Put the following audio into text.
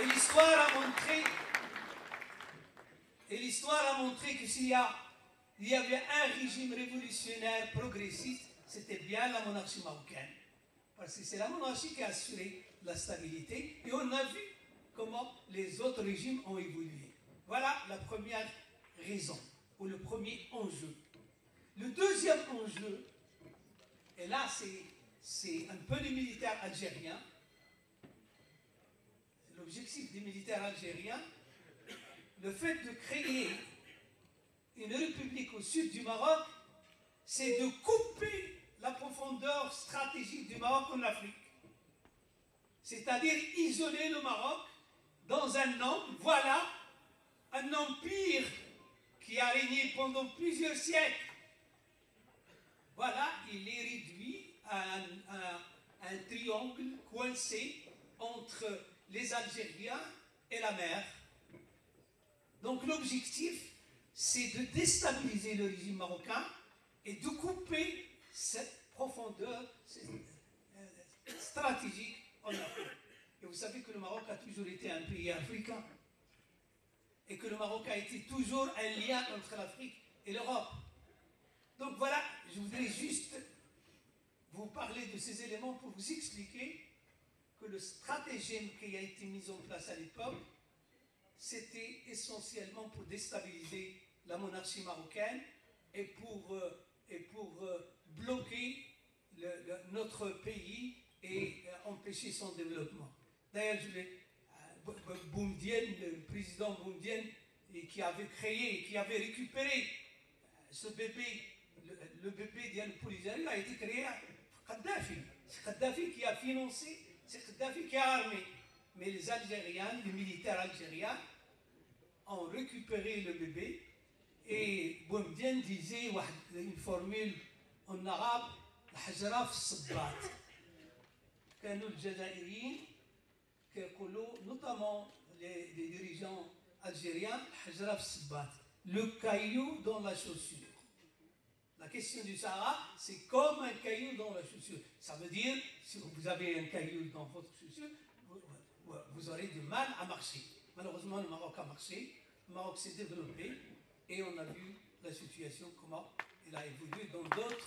Et l'histoire a montré que s'il y avait un régime révolutionnaire progressiste, c'était bien la monarchie marocaine. Parce que c'est la monarchie qui a assuré la stabilité. Et on a vu comment les autres régimes ont évolué. Voilà la première raison, ou le premier enjeu. Le deuxième enjeu, et là c'est un peu les militaires algériens. L'objectif des militaires algériens, le fait de créer une république au sud du Maroc, c'est de couper la profondeur stratégique du Maroc en Afrique. C'est-à-dire isoler le Maroc dans un empire qui a régné pendant plusieurs siècles. Voilà, il est réduit à un triangle coincé entre les Algériens et la mer. Donc l'objectif, c'est de déstabiliser le régime marocain et de couper cette profondeur stratégique en Afrique. Et vous savez que le Maroc a toujours été un pays africain et que le Maroc a été toujours un lien entre l'Afrique et l'Europe. Donc voilà, je voudrais juste vous parler de ces éléments pour vous expliquer que le stratagème qui a été mis en place à l'époque, c'était essentiellement pour déstabiliser la monarchie marocaine et pour bloquer notre pays et empêcher son développement. D'ailleurs, Boumedienne, le président Boumedienne, qui avait créé, qui avait récupéré ce bébé, le bébé d'Yann Poulizari a été créé à Kadhafi. C'est Kadhafi qui a financé, c'est Kadhafi qui a armé. Mais les Algériens, les militaires algériens, ont récupéré le bébé et Boumedienne disait une formule en arabe, الحجرة في الصباط. كانوا الجزائريين كيقولوا notamment les dirigeants algériens, الحجرة في الصباط, le caillou dans la chaussure. La question du Sahara, c'est comme un caillou dans la chaussure. Ça veut dire, si vous avez un caillou dans votre chaussure, vous aurez du mal à marcher. Malheureusement, le Maroc a marché, le Maroc s'est développé et on a vu la situation, comment elle a évolué dans d'autres